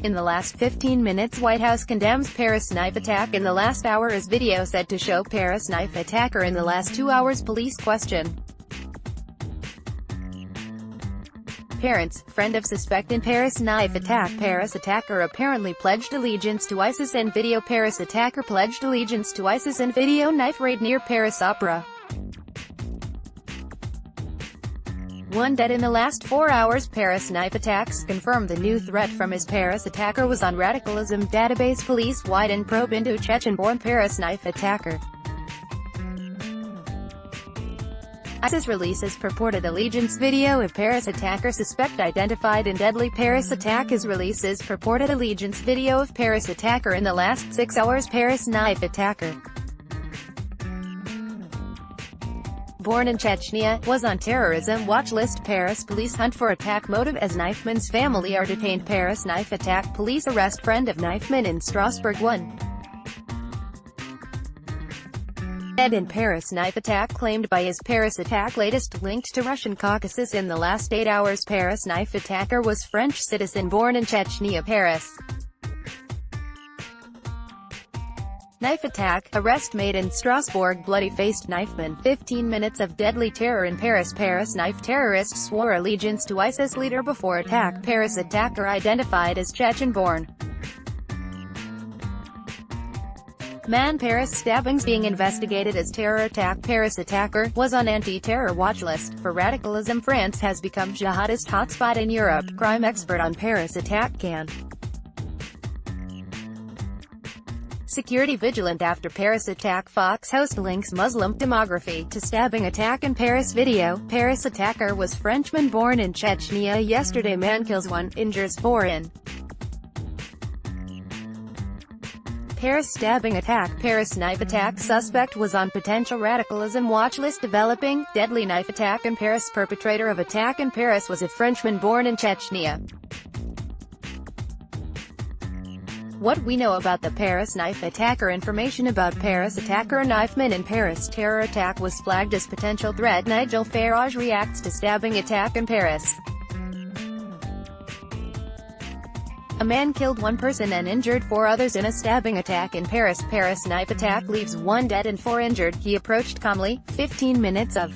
In the last 15 minutes, White House condemns Paris knife attack in the last hour as video said to show Paris knife attacker in the last 2 hours. Police question. Parents, friend of suspect in Paris knife attack. Paris attacker apparently pledged allegiance to ISIS in video. Paris attacker pledged allegiance to ISIS in video. Knife raid near Paris Opera. 1 dead in the last 4 hours. Paris knife attacks confirmed the new threat from his Paris attacker was on radicalism database. Police widen probe into Chechen-born Paris knife attacker. ISIS releases purported allegiance video of Paris attacker. Suspect identified in deadly Paris attack. IS releases purported allegiance video of Paris attacker in the last 6 hours. Paris knife attacker, born in Chechnya, was on terrorism watch list. Paris police hunt for attack motive as knifeman's family are detained. Paris knife attack. Police arrest friend of knifeman in Strasbourg. 1 dead in Paris knife attack claimed by his. Paris attack latest linked to Russian Caucasus in the last 8 hours. Paris knife attacker was French citizen born in Chechnya. Paris knife attack, arrest made in Strasbourg. Bloody-faced knifeman, 15 minutes of deadly terror in Paris. Paris knife terrorist swore allegiance to ISIS leader before attack. Paris attacker identified as Chechen-born man. Paris stabbings being investigated as terror attack. Paris attacker was on anti-terror watch list for radicalism. France has become jihadist hotspot in Europe. Crime expert on Paris attack can security vigilant after Paris attack. Fox host links Muslim demography to stabbing attack in Paris video. Paris attacker was Frenchman born in Chechnya. Yesterday man kills 1, injures 4 in Paris stabbing attack. Paris knife attack suspect was on potential radicalism watch list. Developing deadly knife attack in Paris. Perpetrator of attack in Paris was a Frenchman born in Chechnya. What we know about the Paris knife attacker. Information about Paris attacker. Knifeman in Paris terror attack was flagged as potential threat. Nigel Farage reacts to stabbing attack in Paris. A man killed 1 person and injured 4 others in a stabbing attack in Paris. Paris knife attack leaves 1 dead and 4 injured. He approached calmly. 15 minutes of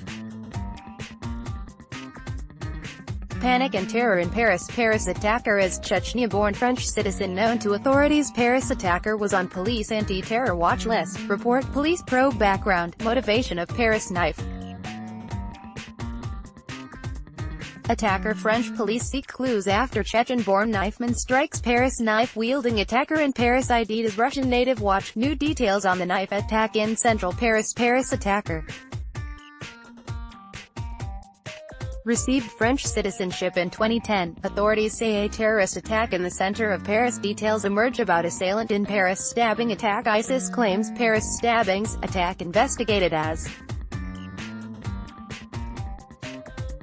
panic and terror in Paris. Paris attacker is Chechnya-born French citizen known to authorities. Paris attacker was on police anti-terror watch list. Report police probe background, motivation of Paris knife attacker. French police seek clues after Chechen-born knifeman strikes Paris knife-wielding attacker in Paris. ID'd as Russian native. Watch new details on the knife attack in central Paris. Paris attacker received French citizenship in 2010. Authorities say a terrorist attack in the center of Paris. Details emerge about assailant in Paris stabbing attack. ISIS claims Paris stabbings attack investigated as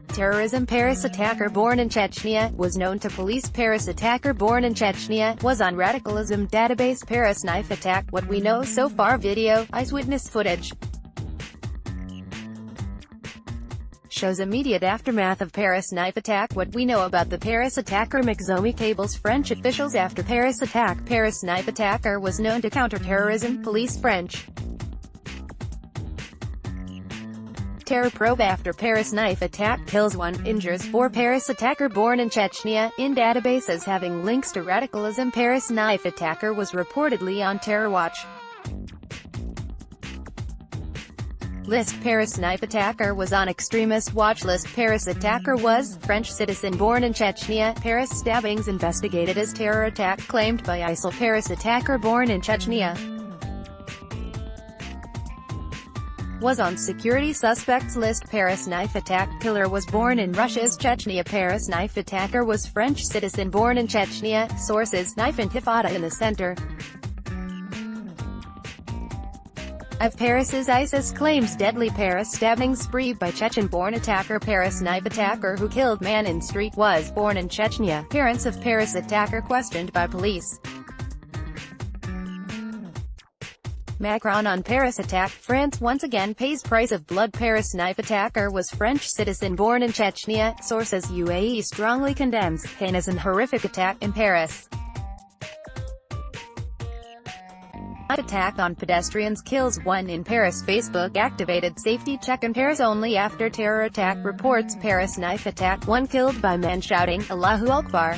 terrorism. Paris attacker born in Chechnya was known to police. Paris attacker born in Chechnya was on radicalism database. Paris knife attack. What we know so far. Video, eyewitness footage shows immediate aftermath of Paris knife attack. What we know about the Paris attacker. McZomi cables French officials after Paris attack. Paris knife attacker was known to counter terrorism. Police French terror probe after Paris knife attack kills 1, injures 4. Paris attacker born in Chechnya, in database as having links to radicalism. Paris knife attacker was reportedly on terror watch list. Paris knife attacker was on extremist watch list. Paris attacker was French citizen born in Chechnya. Paris stabbings investigated as terror attack claimed by ISIL. Paris attacker born in Chechnya was on security suspects list. Paris knife attack killer was born in Russia's Chechnya. Paris knife attacker was French citizen born in Chechnya. Sources: knife intifada in the center of Paris's ISIS claims deadly Paris stabbing spree by Chechen-born attacker. Paris knife attacker who killed man in street was born in Chechnya. Parents of Paris attacker questioned by police. Macron on Paris attack. France once again pays price of blood. Paris knife attacker was French citizen born in Chechnya. Sources: UAE strongly condemns heinous and horrific attack in Paris. Attack on pedestrians kills one in Paris. Facebook activated safety check in Paris only after terror attack. Reports Paris knife attack, one killed by men shouting, Allahu Akbar.